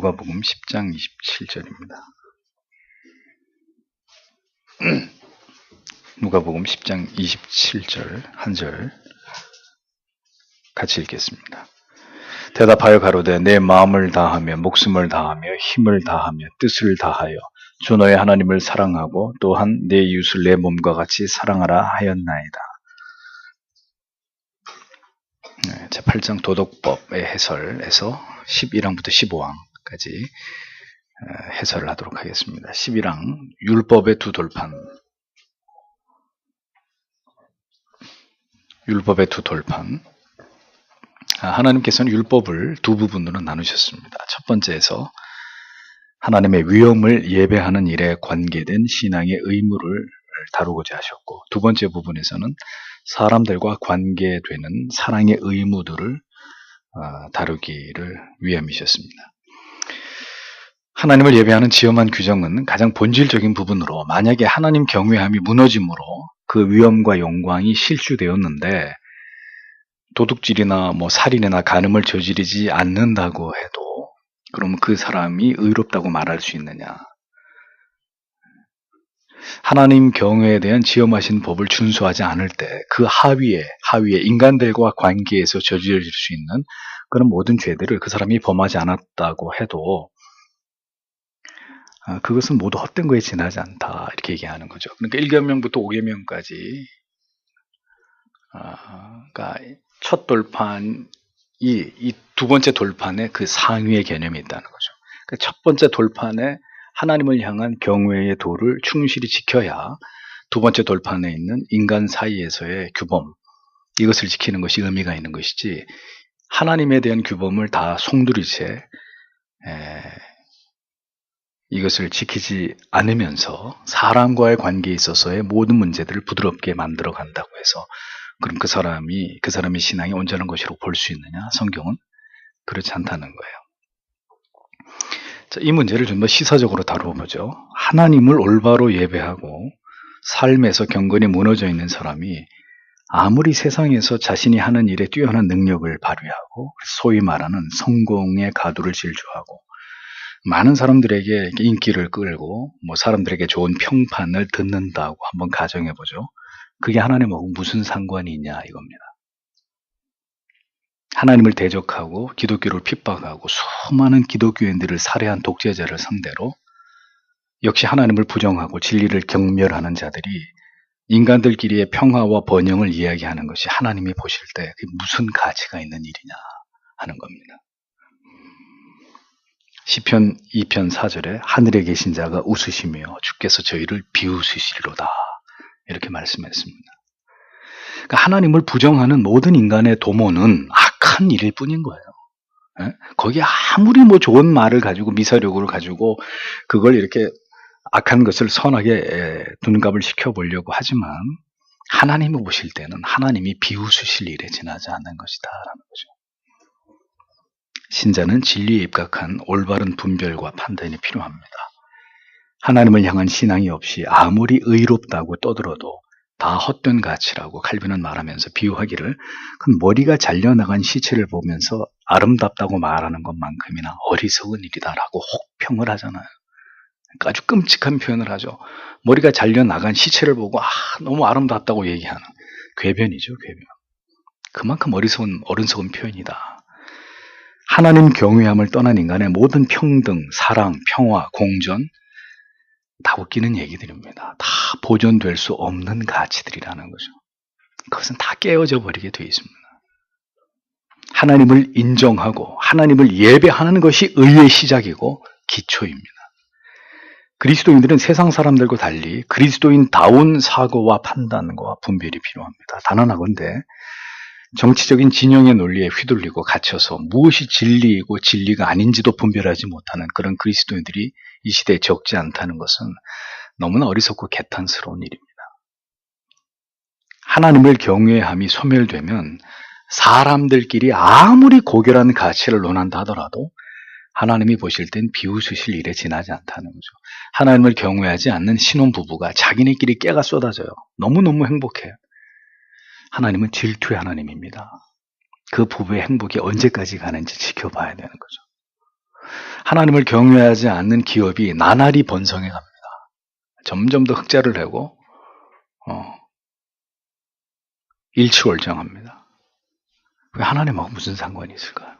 누가복음 10장 27절입니다. 누가복음 10장 27절 한 절 같이 읽겠습니다. 대답하여 가로되 내 마음을 다하며 목숨을 다하며 힘을 다하며 뜻을 다하여 주 너의 하나님을 사랑하고 또한 내 이웃을 내 몸과 같이 사랑하라 하였나이다. 제8장 도덕법의 해설에서 11항부터 15항까지 해설을 하도록 하겠습니다. 11항 율법의 두 돌판. 율법의 두 돌판. 하나님께서는 율법을 두 부분으로 나누셨습니다. 첫 번째에서 하나님의 위엄을 예배하는 일에 관계된 신앙의 의무를 다루고자 하셨고, 두 번째 부분에서는 사람들과 관계되는 사랑의 의무들을 다루기를 위함이셨습니다. 하나님을 예배하는 지엄한 규정은 가장 본질적인 부분으로 만약에 하나님 경외함이 무너짐으로 그 위엄과 영광이 실추되었는데 도둑질이나 살인이나 간음을 저지르지 않는다고 해도 그러면 그 사람이 의롭다고 말할 수 있느냐? 하나님 경외에 대한 지엄하신 법을 준수하지 않을 때 그 하위에 인간들과 관계에서 저지를 수 있는 그런 모든 죄들을 그 사람이 범하지 않았다고 해도 그것은 모두 헛된 거에 지나지 않다, 이렇게 얘기하는 거죠. 그러니까 1계명부터 5계명까지 그러니까 첫 돌판이 이 두 번째 돌판에 그 상위의 개념이 있다는 거죠. 그러니까 첫 번째 돌판에 하나님을 향한 경외의 도를 충실히 지켜야 두 번째 돌판에 있는 인간 사이에서의 규범, 이것을 지키는 것이 의미가 있는 것이지, 하나님에 대한 규범을 다 송두리 채 이것을 지키지 않으면서 사람과의 관계에 있어서의 모든 문제들을 부드럽게 만들어 간다고 해서 그럼 그 사람의 신앙이 온전한 것이라고 볼 수 있느냐? 성경은 그렇지 않다는 거예요. 자, 이 문제를 좀 더 시사적으로 다뤄보죠. 하나님을 올바로 예배하고 삶에서 경건이 무너져 있는 사람이 아무리 세상에서 자신이 하는 일에 뛰어난 능력을 발휘하고 소위 말하는 성공의 가두를 질주하고 많은 사람들에게 인기를 끌고 사람들에게 좋은 평판을 듣는다고 한번 가정해보죠. 그게 하나님하고 무슨 상관이 있냐 이겁니다. 하나님을 대적하고 기독교를 핍박하고 수많은 기독교인들을 살해한 독재자를 상대로 역시 하나님을 부정하고 진리를 경멸하는 자들이 인간들끼리의 평화와 번영을 이야기하는 것이 하나님이 보실 때 그게 무슨 가치가 있는 일이냐 하는 겁니다. 시편 2편 4절에 하늘에 계신 자가 웃으시며 주께서 저희를 비웃으시리로다, 이렇게 말씀했습니다. 그러니까 하나님을 부정하는 모든 인간의 도모는 악한 일일 뿐인 거예요. 거기에 아무리 좋은 말을 가지고 미사력을 가지고 그걸 이렇게 악한 것을 선하게 둔갑을 시켜보려고 하지만 하나님이 보실 때는 하나님이 비웃으실 일에 지나지 않는 것이다 라는 거죠. 신자는 진리에 입각한 올바른 분별과 판단이 필요합니다. 하나님을 향한 신앙이 없이 아무리 의롭다고 떠들어도 다 헛된 가치라고 칼빈은 말하면서 비유하기를 그 머리가 잘려나간 시체를 보면서 아름답다고 말하는 것만큼이나 어리석은 일이다라고 혹평을 하잖아요. 그러니까 아주 끔찍한 표현을 하죠. 머리가 잘려나간 시체를 보고 너무 아름답다고 얘기하는 궤변이죠, 궤변. 그만큼 어리석은 표현이다. 하나님 경외함을 떠난 인간의 모든 평등, 사랑, 평화, 공존 다 웃기는 얘기들입니다. 다 보존될 수 없는 가치들이라는 거죠. 그것은 다 깨어져 버리게 되어 있습니다. 하나님을 인정하고 하나님을 예배하는 것이 의의 시작이고 기초입니다. 그리스도인들은 세상 사람들과 달리 그리스도인다운 사고와 판단과 분별이 필요합니다. 단언하건대 정치적인 진영의 논리에 휘둘리고 갇혀서 무엇이 진리이고 진리가 아닌지도 분별하지 못하는 그런 그리스도인들이 이 시대에 적지 않다는 것은 너무나 어리석고 개탄스러운 일입니다. 하나님을 경외함이 소멸되면 사람들끼리 아무리 고결한 가치를 논한다 하더라도 하나님이 보실 땐 비웃으실 일에 지나지 않다는 거죠. 하나님을 경외하지 않는 신혼부부가 자기네끼리 깨가 쏟아져요. 너무너무 행복해요. 하나님은 질투의 하나님입니다. 그 부부의 행복이 언제까지 가는지 지켜봐야 되는 거죠. 하나님을 경외하지 않는 기업이 나날이 번성해 갑니다. 점점 더 흑자를 내고 일취월장합니다. 왜 하나님하고 무슨 상관이 있을까요?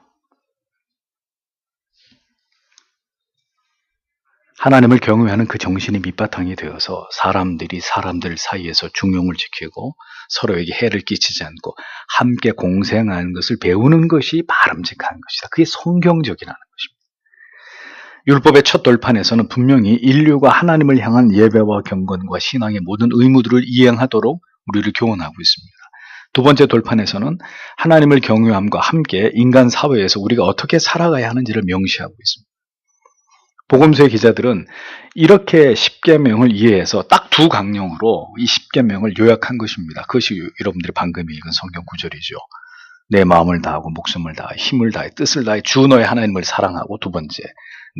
하나님을 경외하는 그 정신이 밑바탕이 되어서 사람들이 사람들 사이에서 중용을 지키고 서로에게 해를 끼치지 않고 함께 공생하는 것을 배우는 것이 바람직한 것이다. 그게 성경적이라는 것입니다. 율법의 첫 돌판에서는 분명히 인류가 하나님을 향한 예배와 경건과 신앙의 모든 의무들을 이행하도록 우리를 교훈하고 있습니다. 두 번째 돌판에서는 하나님을 경외함과 함께 인간 사회에서 우리가 어떻게 살아가야 하는지를 명시하고 있습니다. 복음서의 기자들은 이렇게 십계명을 이해해서 딱 두 강령으로 이 십계명을 요약한 것입니다. 그것이 여러분들이 방금 읽은 성경 구절이죠. 내 마음을 다하고 목숨을 다하여 힘을 다하여 뜻을 다하여 주 너의 하나님을 사랑하고, 두 번째,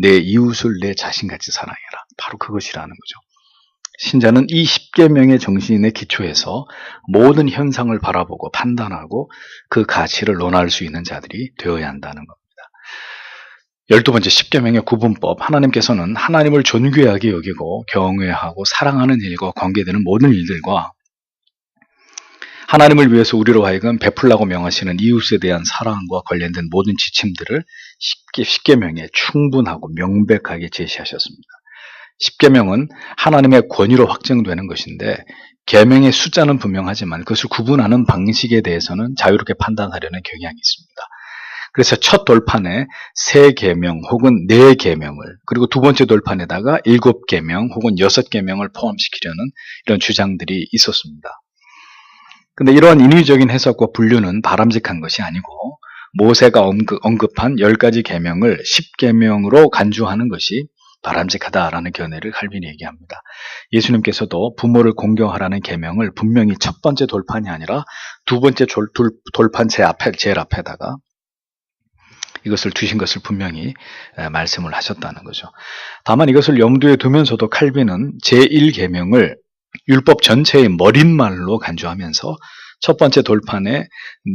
내 이웃을 내 자신같이 사랑해라. 바로 그것이라는 거죠. 신자는 이 십계명의 정신에 기초해서 모든 현상을 바라보고 판단하고 그 가치를 논할 수 있는 자들이 되어야 한다는 겁니다. 12번째 십계명의 구분법, 하나님께서는 하나님을 존귀하게 여기고 경외하고 사랑하는 일과 관계되는 모든 일들과 하나님을 위해서 우리로 하여금 베풀라고 명하시는 이웃에 대한 사랑과 관련된 모든 지침들을 십계명에 충분하고 명백하게 제시하셨습니다. 십계명은 하나님의 권위로 확정되는 것인데 계명의 숫자는 분명하지만 그것을 구분하는 방식에 대해서는 자유롭게 판단하려는 경향이 있습니다. 그래서 첫 돌판에 3계명 혹은 4계명을, 그리고 두 번째 돌판에다가 7계명 혹은 6계명을 포함시키려는 이런 주장들이 있었습니다. 근데 이러한 인위적인 해석과 분류는 바람직한 것이 아니고 모세가 언급한 10가지 계명을 10계명으로 간주하는 것이 바람직하다라는 견해를 칼빈이 얘기합니다. 예수님께서도 부모를 공경하라는 계명을 분명히 첫 번째 돌판이 아니라 두 번째 돌판 제일 앞에다가 이것을 두신 것을 분명히 말씀을 하셨다는 거죠. 다만 이것을 염두에 두면서도 칼빈은 제1계명을 율법 전체의 머릿말로 간주하면서 첫 번째 돌판에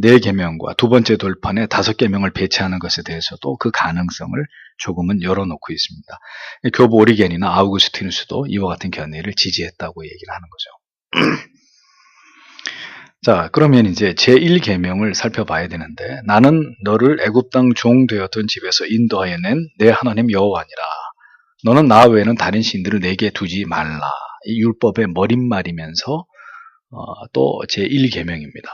4계명과 두 번째 돌판에 5계명을 배치하는 것에 대해서도 그 가능성을 조금은 열어놓고 있습니다. 교부 오리겐이나 아우구스티누스도 이와 같은 견해를 지지했다고 얘기를 하는 거죠. 자, 그러면 이제 제1계명을 살펴봐야 되는데, 나는 너를 애굽 땅 종 되었던 집에서 인도하여 낸 내 하나님 여호와니라. 너는 나 외에는 다른 신들을 내게 두지 말라. 이 율법의 머릿말이면서 또 제1계명입니다.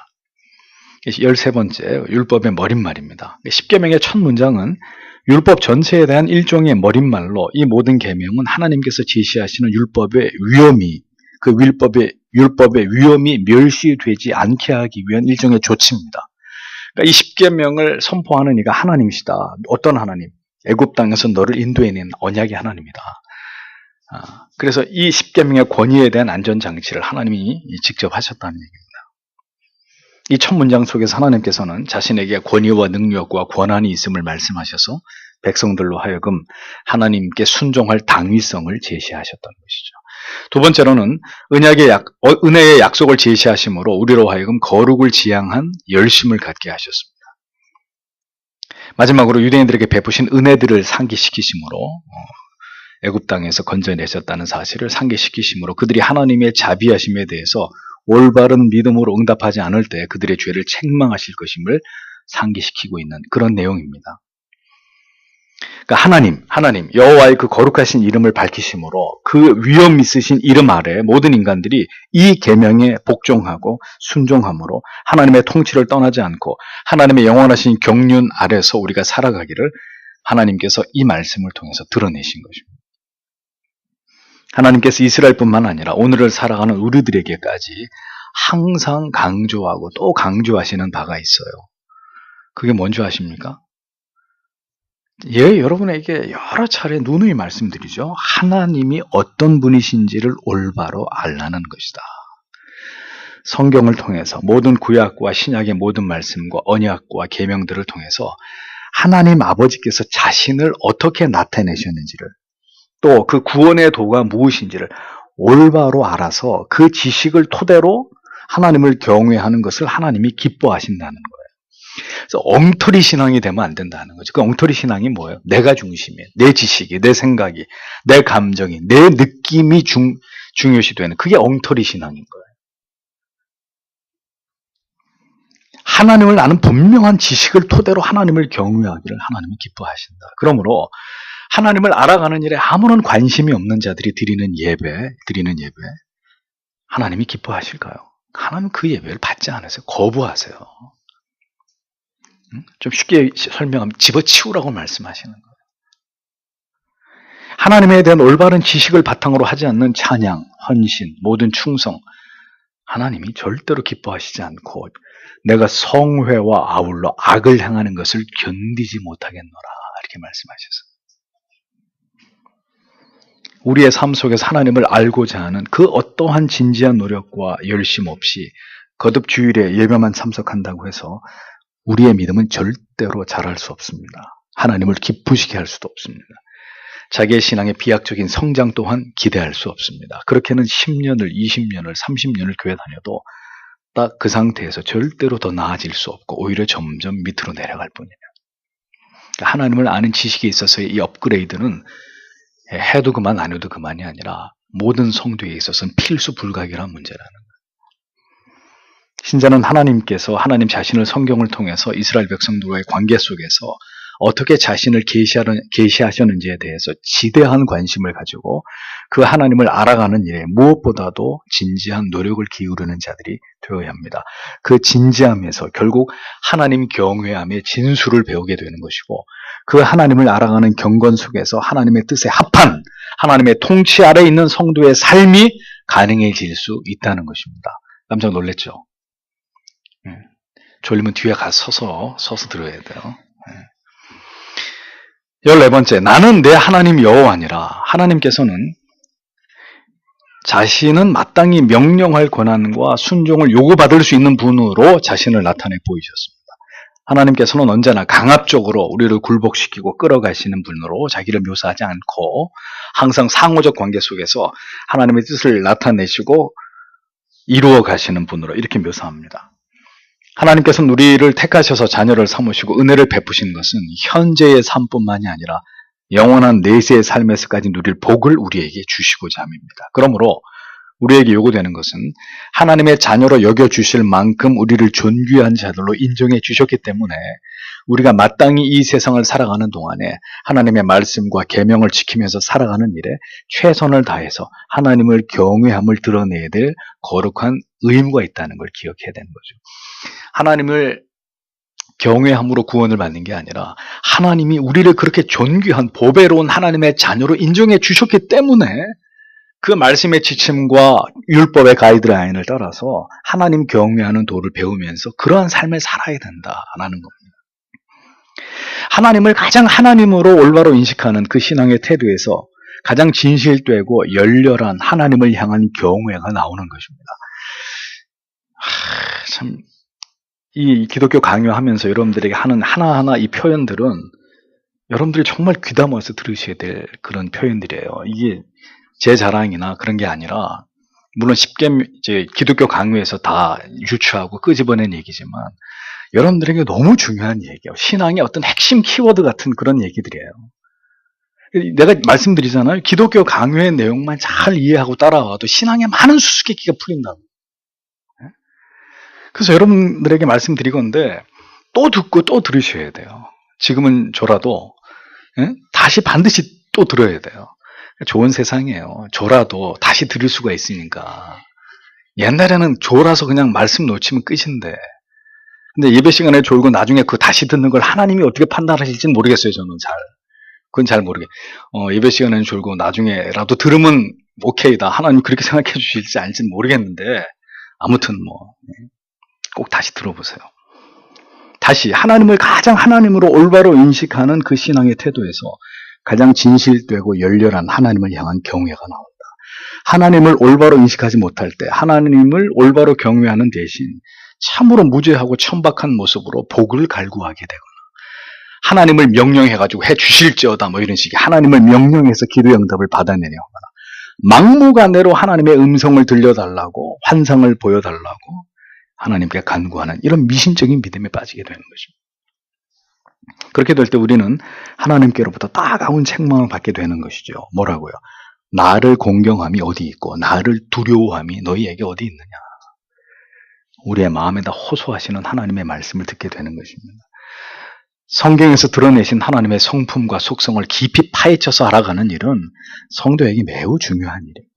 13번째 율법의 머릿말입니다. 10계명의 첫 문장은 율법 전체에 대한 일종의 머릿말로 이 모든 계명은 하나님께서 제시하시는 율법의 위험이, 그 율법의 위험이 멸시되지 않게 하기 위한 일종의 조치입니다. 그러니까 이 10계명을 선포하는 이가 하나님이시다. 어떤 하나님? 애굽 땅에서 너를 인도해낸 언약의 하나님이다. 그래서 이 10계명의 권위에 대한 안전장치를 하나님이 직접 하셨다는 얘기입니다. 이 첫 문장 속에서 하나님께서는 자신에게 권위와 능력과 권한이 있음을 말씀하셔서 백성들로 하여금 하나님께 순종할 당위성을 제시하셨던 것이죠. 두 번째로는 은혜의 약속을 제시하심으로 우리로 하여금 거룩을 지향한 열심을 갖게 하셨습니다. 마지막으로 유대인들에게 베푸신 은혜들을 상기시키심으로 애굽 땅에서 건져내셨다는 사실을 상기시키심으로 그들이 하나님의 자비하심에 대해서 올바른 믿음으로 응답하지 않을 때 그들의 죄를 책망하실 것임을 상기시키고 있는 그런 내용입니다. 그러니까 하나님 여호와의 그 거룩하신 이름을 밝히심으로 그 위엄 있으신 이름 아래 모든 인간들이 이 계명에 복종하고 순종함으로 하나님의 통치를 떠나지 않고 하나님의 영원하신 경륜 아래서 우리가 살아가기를 하나님께서 이 말씀을 통해서 드러내신 것입니다. 하나님께서 이스라엘뿐만 아니라 오늘을 살아가는 우리들에게까지 항상 강조하고 또 강조하시는 바가 있어요. 그게 뭔지 아십니까? 여러분에게 여러 차례 누누이 말씀드리죠. 하나님이 어떤 분이신지를 올바로 알라는 것이다. 성경을 통해서 모든 구약과 신약의 모든 말씀과 언약과 계명들을 통해서 하나님 아버지께서 자신을 어떻게 나타내셨는지를, 또 그 구원의 도가 무엇인지를 올바로 알아서 그 지식을 토대로 하나님을 경외하는 것을 하나님이 기뻐하신다는 거예요. 그래서 엉터리 신앙이 되면 안 된다는 거죠. 그 엉터리 신앙이 뭐예요? 내가 중심이에요. 내 지식이, 내 생각이, 내 감정이, 내 느낌이 중요시 되는, 그게 엉터리 신앙인 거예요. 하나님을 아는 분명한 지식을 토대로 하나님을 경외하기를 하나님은 기뻐하신다. 그러므로 하나님을 알아가는 일에 아무런 관심이 없는 자들이 드리는 예배, 하나님이 기뻐하실까요? 하나님은 그 예배를 받지 않으세요. 거부하세요. 좀 쉽게 설명하면 집어치우라고 말씀하시는 거예요. 하나님에 대한 올바른 지식을 바탕으로 하지 않는 찬양, 헌신, 모든 충성, 하나님이 절대로 기뻐하시지 않고 내가 성회와 아울러 악을 행하는 것을 견디지 못하겠노라, 이렇게 말씀하셨어요. 우리의 삶 속에서 하나님을 알고자 하는 그 어떠한 진지한 노력과 열심 없이 거듭 주일에 예배만 참석한다고 해서 우리의 믿음은 절대로 자랄 수 없습니다. 하나님을 기쁘시게 할 수도 없습니다. 자기의 신앙의 비약적인 성장 또한 기대할 수 없습니다. 그렇게는 10년을, 20년을, 30년을 교회 다녀도 딱 그 상태에서 절대로 더 나아질 수 없고 오히려 점점 밑으로 내려갈 뿐이에요. 하나님을 아는 지식에 있어서의 이 업그레이드는 해도 그만 안 해도 그만이 아니라 모든 성도에 있어서는 필수 불가결한 문제라는 거예요. 신자는 하나님께서 하나님 자신을 성경을 통해서 이스라엘 백성들과의 관계 속에서 어떻게 자신을 계시하셨는지에 대해서 지대한 관심을 가지고 그 하나님을 알아가는 일에 무엇보다도 진지한 노력을 기울이는 자들이 되어야 합니다. 그 진지함에서 결국 하나님 경외함의 진수를 배우게 되는 것이고, 그 하나님을 알아가는 경건 속에서 하나님의 뜻에 합한 하나님의 통치 아래 있는 성도의 삶이 가능해질 수 있다는 것입니다. 깜짝 놀랐죠? 졸리면 뒤에 가서 서서 들어야 돼요. 14번째, 나는 내 하나님 여호와니라. 하나님께서는 자신은 마땅히 명령할 권한과 순종을 요구받을 수 있는 분으로 자신을 나타내 보이셨습니다. 하나님께서는 언제나 강압적으로 우리를 굴복시키고 끌어가시는 분으로 자기를 묘사하지 않고 항상 상호적 관계 속에서 하나님의 뜻을 나타내시고 이루어 가시는 분으로 이렇게 묘사합니다. 하나님께서는 우리를 택하셔서 자녀를 삼으시고 은혜를 베푸신 것은 현재의 삶뿐만이 아니라 영원한 내세의 삶에서까지 누릴 복을 우리에게 주시고자 함입니다. 그러므로 우리에게 요구되는 것은 하나님의 자녀로 여겨주실 만큼 우리를 존귀한 자들로 인정해 주셨기 때문에 우리가 마땅히 이 세상을 살아가는 동안에 하나님의 말씀과 계명을 지키면서 살아가는 일에 최선을 다해서 하나님을 경외함을 드러내야 될 거룩한 의무가 있다는 걸 기억해야 되는 거죠. 하나님을 경외함으로 구원을 받는 게 아니라 하나님이 우리를 그렇게 존귀한 보배로운 하나님의 자녀로 인정해 주셨기 때문에 그 말씀의 지침과 율법의 가이드라인을 따라서 하나님 경외하는 도를 배우면서 그러한 삶을 살아야 된다라는 겁니다. 하나님을 가장 하나님으로 올바로 인식하는 그 신앙의 태도에서 가장 진실되고 열렬한 하나님을 향한 경외가 나오는 것입니다. 참, 이 기독교 강요하면서 여러분들에게 하는 하나하나 이 표현들은 여러분들이 정말 귀담아서 들으셔야 될 그런 표현들이에요. 이게 제 자랑이나 그런 게 아니라, 물론 쉽게 이제 기독교 강요에서 다 유추하고 끄집어낸 얘기지만 여러분들에게 너무 중요한 얘기예요. 신앙의 어떤 핵심 키워드 같은 그런 얘기들이에요. 내가 말씀드리잖아요. 기독교 강요의 내용만 잘 이해하고 따라와도 신앙에 많은 수수께끼가 풀린다고. 그래서 여러분들에게 말씀드리건데 또 듣고 또 들으셔야 돼요. 지금은 졸아도 다시 반드시 또 들어야 돼요. 좋은 세상이에요. 졸아도 다시 들을 수가 있으니까. 옛날에는 졸아서 그냥 말씀 놓치면 끝인데, 근데 예배 시간에 졸고 나중에 그 다시 듣는 걸 하나님이 어떻게 판단하실지는 모르겠어요. 저는 그건 잘 모르게. 예배 시간에는 졸고 나중에라도 들으면 오케이다. 하나님 그렇게 생각해 주실지 알지는 모르겠는데, 아무튼 꼭 다시 들어보세요. 다시 하나님을 가장 하나님으로 올바로 인식하는 그 신앙의 태도에서 가장 진실되고 열렬한 하나님을 향한 경외가 나온다. 하나님을 올바로 인식하지 못할 때 하나님을 올바로 경외하는 대신 참으로 무죄하고 천박한 모습으로 복을 갈구하게 되거나, 하나님을 명령해가지고 해 주실지어다 이런 식의 하나님을 명령해서 기도 응답을 받아내려 하거나, 막무가내로 하나님의 음성을 들려달라고 환상을 보여달라고 하나님께 간구하는 이런 미신적인 믿음에 빠지게 되는 것입니다. 그렇게 될 때 우리는 하나님께로부터 따가운 책망을 받게 되는 것이죠. 뭐라고요? 나를 공경함이 어디 있고 나를 두려워함이 너희에게 어디 있느냐. 우리의 마음에다 호소하시는 하나님의 말씀을 듣게 되는 것입니다. 성경에서 드러내신 하나님의 성품과 속성을 깊이 파헤쳐서 알아가는 일은 성도에게 매우 중요한 일이고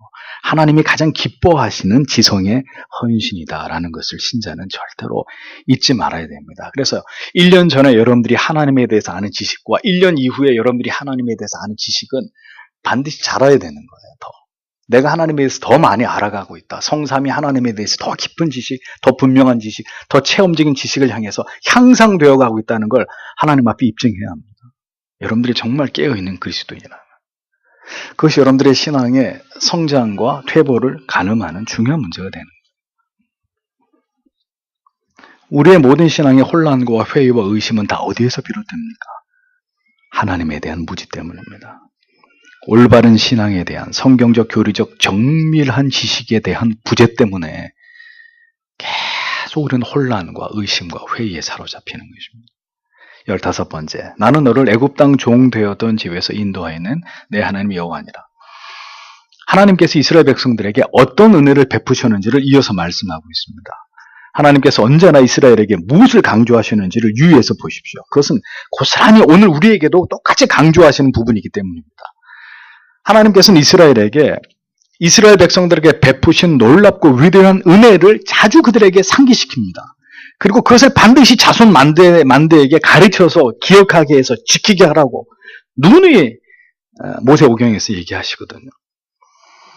하나님이 가장 기뻐하시는 지성의 헌신이다라는 것을 신자는 절대로 잊지 말아야 됩니다. 그래서 1년 전에 여러분들이 하나님에 대해서 아는 지식과 1년 이후에 여러분들이 하나님에 대해서 아는 지식은 반드시 자라야 되는 거예요. 더. 내가 하나님에 대해서 더 많이 알아가고 있다. 성삼위 하나님에 대해서 더 깊은 지식, 더 분명한 지식, 더 체험적인 지식을 향해서 향상되어 가고 있다는 걸 하나님 앞에 입증해야 합니다. 여러분들이 정말 깨어있는 그리스도인이라. 그것이 여러분들의 신앙의 성장과 퇴보를 가늠하는 중요한 문제가 되는 거예요. 우리의 모든 신앙의 혼란과 회의와 의심은 다 어디에서 비롯됩니까? 하나님에 대한 무지 때문입니다. 올바른 신앙에 대한 성경적, 교리적, 정밀한 지식에 대한 부재 때문에 계속 우리는 혼란과 의심과 회의에 사로잡히는 것입니다. 15번째, 나는 너를 애굽 땅 종 되었던 집에서 인도하여는 내 하나님 여호와니라. 하나님께서 이스라엘 백성들에게 어떤 은혜를 베푸셨는지를 이어서 말씀하고 있습니다. 하나님께서 언제나 이스라엘에게 무엇을 강조하시는지를 유의해서 보십시오. 그것은 고스란히 오늘 우리에게도 똑같이 강조하시는 부분이기 때문입니다. 하나님께서는 이스라엘 백성들에게 베푸신 놀랍고 위대한 은혜를 자주 그들에게 상기시킵니다. 그리고 그것을 반드시 자손 만대에게 가르쳐서 기억하게 해서 지키게 하라고 누누이 모세오경에서 얘기하시거든요.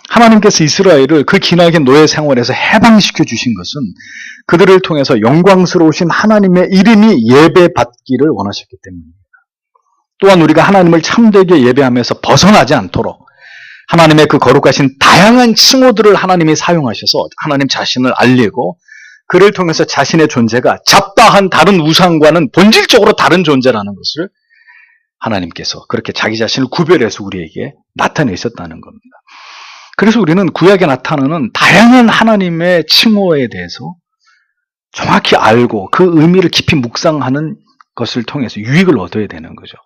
하나님께서 이스라엘을 그 기나긴 노예 생활에서 해방시켜 주신 것은 그들을 통해서 영광스러우신 하나님의 이름이 예배받기를 원하셨기 때문입니다. 또한 우리가 하나님을 참되게 예배하면서 벗어나지 않도록 하나님의 그 거룩하신 다양한 칭호들을 하나님이 사용하셔서 하나님 자신을 알리고 그를 통해서 자신의 존재가 잡다한 다른 우상과는 본질적으로 다른 존재라는 것을 하나님께서 그렇게 자기 자신을 구별해서 우리에게 나타내셨다는 겁니다. 그래서 우리는 구약에 나타나는 다양한 하나님의 칭호에 대해서 정확히 알고 그 의미를 깊이 묵상하는 것을 통해서 유익을 얻어야 되는 거죠.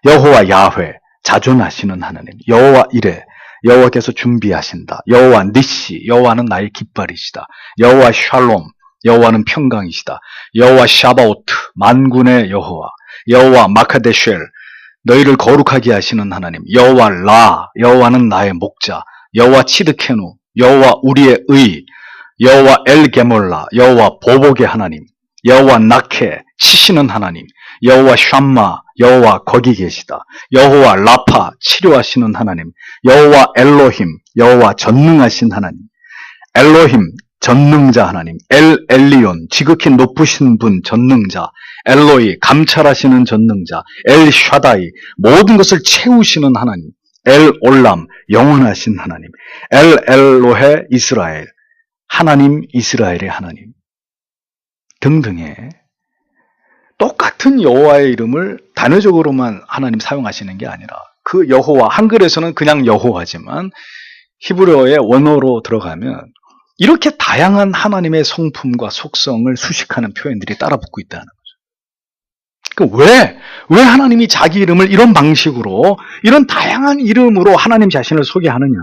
여호와 야훼, 자존하시는 하나님. 여호와 이레, 여호와께서 준비하신다. 여호와 니시, 여호와는 나의 깃발이시다. 여호와 샬롬, 여호와는 평강이시다. 여호와 샤바오트, 만군의 여호와. 여호와 마카데쉘, 너희를 거룩하게 하시는 하나님. 여호와 라, 여호와는 나의 목자. 여호와 치드케누, 여호와 우리의 의. 여호와 엘게몰라, 여호와 보복의 하나님. 여호와 나케, 치시는 하나님. 여호와 샴마, 여호와 거기 계시다. 여호와 라파, 치료하시는 하나님. 여호와 엘로힘, 여호와 전능하신 하나님. 엘로힘, 전능자 하나님. 엘리온, 지극히 높으신 분, 전능자. 엘로이, 감찰하시는 전능자. 샤다이, 모든 것을 채우시는 하나님. 올람, 영원하신 하나님. 엘로헤 이스라엘, 하나님 이스라엘의 하나님 등등의 똑같은 여호와의 이름을 단어적으로만 하나님 사용하시는 게 아니라 그 여호와, 한글에서는 그냥 여호와지만 히브리어의 원어로 들어가면 이렇게 다양한 하나님의 성품과 속성을 수식하는 표현들이 따라붙고 있다는 거죠. 왜 하나님이 자기 이름을 이런 방식으로, 이런 다양한 이름으로 하나님 자신을 소개하느냐?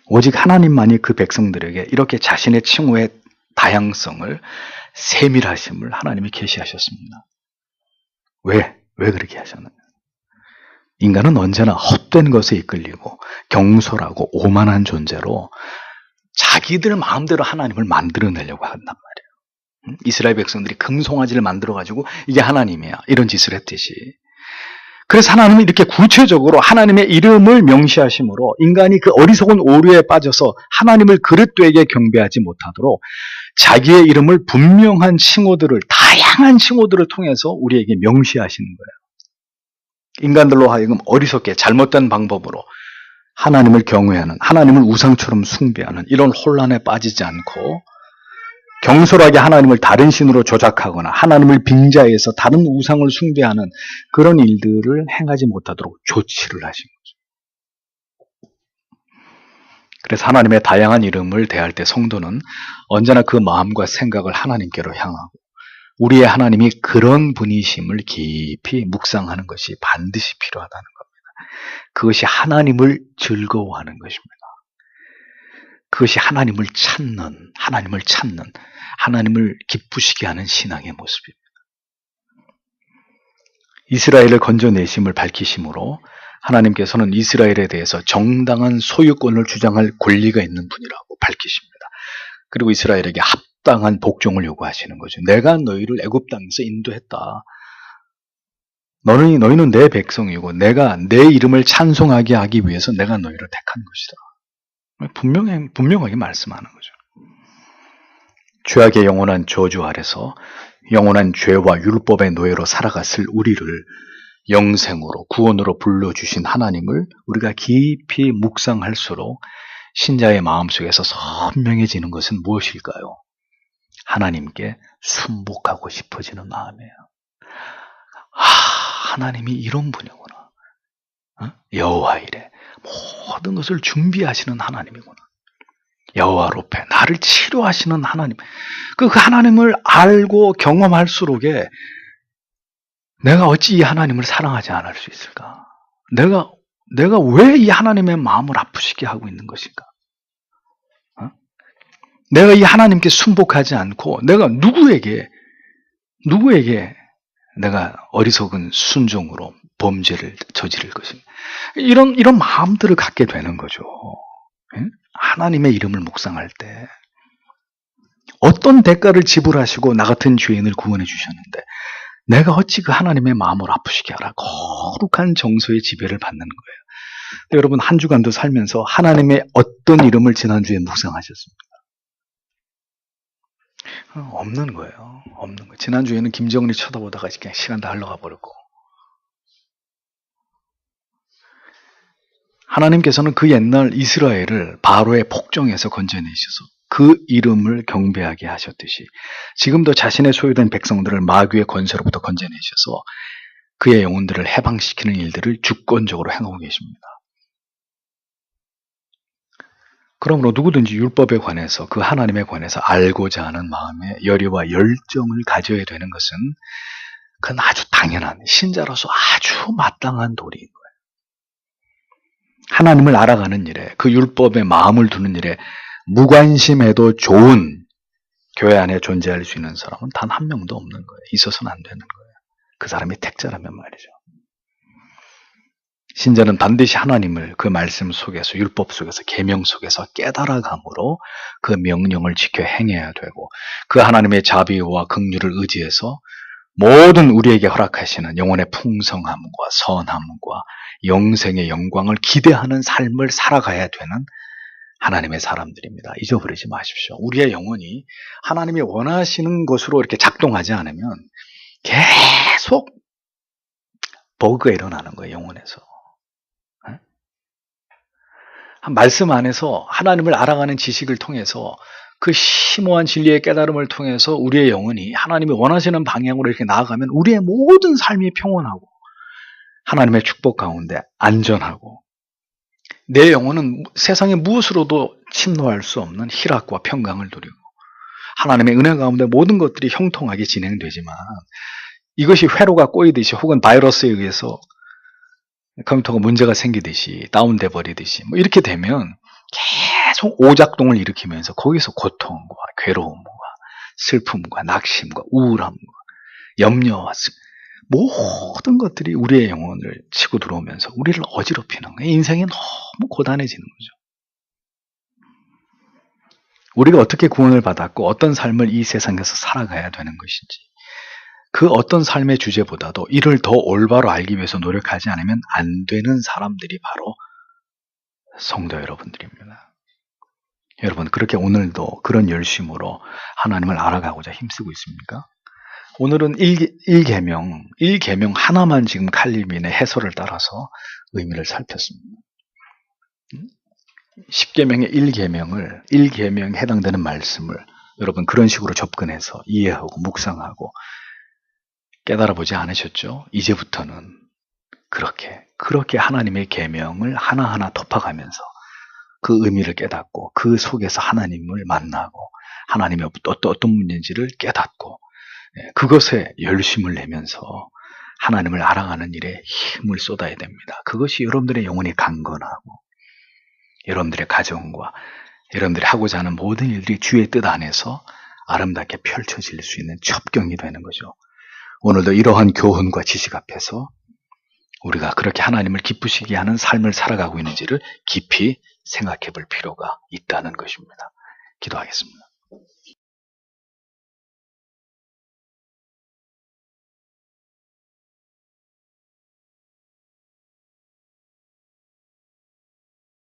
오직 하나님만이 그 백성들에게 이렇게 자신의 칭호의 다양성을, 세밀하심을 하나님이 계시하셨습니다. 왜 그렇게 하셨느냐? 인간은 언제나 헛된 것에 이끌리고 경솔하고 오만한 존재로 자기들 마음대로 하나님을 만들어내려고 한단 말이에요. 이스라엘 백성들이 금송아지를 만들어가지고 이게 하나님이야, 이런 짓을 했듯이. 그래서 하나님은 이렇게 구체적으로 하나님의 이름을 명시하심으로 인간이 그 어리석은 오류에 빠져서 하나님을 그릇되게 경배하지 못하도록 자기의 이름을 분명한 칭호들을, 다양한 칭호들을 통해서 우리에게 명시하시는 거예요. 인간들로 하여금 어리석게 잘못된 방법으로 하나님을 경외하는, 하나님을 우상처럼 숭배하는 이런 혼란에 빠지지 않고 경솔하게 하나님을 다른 신으로 조작하거나 하나님을 빙자해서 다른 우상을 숭배하는 그런 일들을 행하지 못하도록 조치를 하신 거죠. 그래서 하나님의 다양한 이름을 대할 때 성도는 언제나 그 마음과 생각을 하나님께로 향하고 우리의 하나님이 그런 분이심을 깊이 묵상하는 것이 반드시 필요하다는 겁니다. 그것이 하나님을 즐거워하는 것입니다. 그것이 하나님을 찾는, 하나님을 기쁘시게 하는 신앙의 모습입니다. 이스라엘을 건져내심을 밝히심으로 하나님께서는 이스라엘에 대해서 정당한 소유권을 주장할 권리가 있는 분이라고 밝히십니다. 그리고 이스라엘에게 합당한 복종을 요구하시는 거죠. 내가 너희를 애굽 땅에서 인도했다. 너희는 내 백성이고 내가 내 이름을 찬송하게 하기 위해서 내가 너희를 택한 것이다. 분명하게 말씀하는 거죠. 죄악의 영원한 저주 아래서 영원한 죄와 율법의 노예로 살아갔을 우리를 영생으로 구원으로 불러주신 하나님을 우리가 깊이 묵상할수록 신자의 마음속에서 선명해지는 것은 무엇일까요? 하나님께 순복하고 싶어지는 마음이에요. 하나님이 이런 분이구나. 여호와 이래 모든 것을 준비하시는 하나님이구나. 여호와 로페 나를 치료하시는 하나님. 그 하나님을 알고 경험할수록에 내가 어찌 이 하나님을 사랑하지 않을 수 있을까? 내가 왜 이 하나님의 마음을 아프시게 하고 있는 것일까? 내가 이 하나님께 순복하지 않고 내가 누구에게 내가 어리석은 순종으로 범죄를 저지를 것인가? 이런 마음들을 갖게 되는 거죠. 하나님의 이름을 묵상할 때 어떤 대가를 지불하시고 나 같은 죄인을 구원해 주셨는데 내가 어찌 그 하나님의 마음을 아프시게 하라. 거룩한 정서의 지배를 받는 거예요. 여러분 한 주간도 살면서 하나님의 어떤 이름을 지난주에 묵상하셨습니까? 없는 거예요. 없는 거예요. 지난주에는 김정은이 쳐다보다가 그냥 시간 다 흘러가 버렸고 하나님께서는 그 옛날 이스라엘을 바로의 폭정에서 건져내셔서 그 이름을 경배하게 하셨듯이 지금도 자신의 소유된 백성들을 마귀의 권세로부터 건져내셔서 그의 영혼들을 해방시키는 일들을 주권적으로 행하고 계십니다. 그러므로 누구든지 율법에 관해서 그 하나님에 관해서 알고자 하는 마음의 열의와 열정을 가져야 되는 것은 그건 아주 당연한 신자로서 아주 마땅한 도리인 거예요. 하나님을 알아가는 일에 그 율법에 마음을 두는 일에 무관심해도 좋은 교회 안에 존재할 수 있는 사람은 단 한 명도 없는 거예요. 있어서는 안 되는 거예요. 그 사람이 택자라면 말이죠. 신자는 반드시 하나님을 그 말씀 속에서 율법 속에서 계명 속에서 깨달아감으로 그 명령을 지켜 행해야 되고 그 하나님의 자비와 긍휼을 의지해서 모든 우리에게 허락하시는 영혼의 풍성함과 선함과 영생의 영광을 기대하는 삶을 살아가야 되는 하나님의 사람들입니다. 잊어버리지 마십시오. 우리의 영혼이 하나님이 원하시는 것으로 이렇게 작동하지 않으면 계속 버그가 일어나는 거예요. 영혼에서. 한 말씀 안에서 하나님을 알아가는 지식을 통해서 그 심오한 진리의 깨달음을 통해서 우리의 영혼이 하나님이 원하시는 방향으로 이렇게 나아가면 우리의 모든 삶이 평온하고 하나님의 축복 가운데 안전하고 내 영혼은 세상의 무엇으로도 침노할 수 없는 희락과 평강을 누리고 하나님의 은혜 가운데 모든 것들이 형통하게 진행되지만 이것이 회로가 꼬이듯이 혹은 바이러스에 의해서 컴퓨터가 문제가 생기듯이 다운돼 버리듯이 뭐 이렇게 되면 계속 오작동을 일으키면서 거기서 고통과 괴로움과 슬픔과 낙심과 우울함과 염려와 모든 것들이 우리의 영혼을 치고 들어오면서 우리를 어지럽히는 거예요. 인생이 너무 고단해지는 거죠. 우리가 어떻게 구원을 받았고 어떤 삶을 이 세상에서 살아가야 되는 것인지 그 어떤 삶의 주제보다도 이를 더 올바로 알기 위해서 노력하지 않으면 안 되는 사람들이 바로 성도 여러분들입니다. 여러분 그렇게 오늘도 그런 열심으로 하나님을 알아가고자 힘쓰고 있습니까? 오늘은 1계명 하나만 지금 칼림인의 해설을 따라서 의미를 살폈습니다. 10계명의 1계명에 해당되는 말씀을 여러분 그런 식으로 접근해서 이해하고 묵상하고 깨달아보지 않으셨죠? 이제부터는 그렇게 하나님의 계명을 하나하나 덮어가면서 그 의미를 깨닫고 그 속에서 하나님을 만나고 하나님의 어떤 문제인지를 깨닫고 그것에 열심을 내면서 하나님을 알아가는 일에 힘을 쏟아야 됩니다. 그것이 여러분들의 영혼이 강건하고 여러분들의 가정과 여러분들이 하고자 하는 모든 일들이 주의 뜻 안에서 아름답게 펼쳐질 수 있는 첩경이 되는 거죠. 오늘도 이러한 교훈과 지식 앞에서 우리가 그렇게 하나님을 기쁘시게 하는 삶을 살아가고 있는지를 깊이 생각해 볼 필요가 있다는 것입니다. 기도하겠습니다.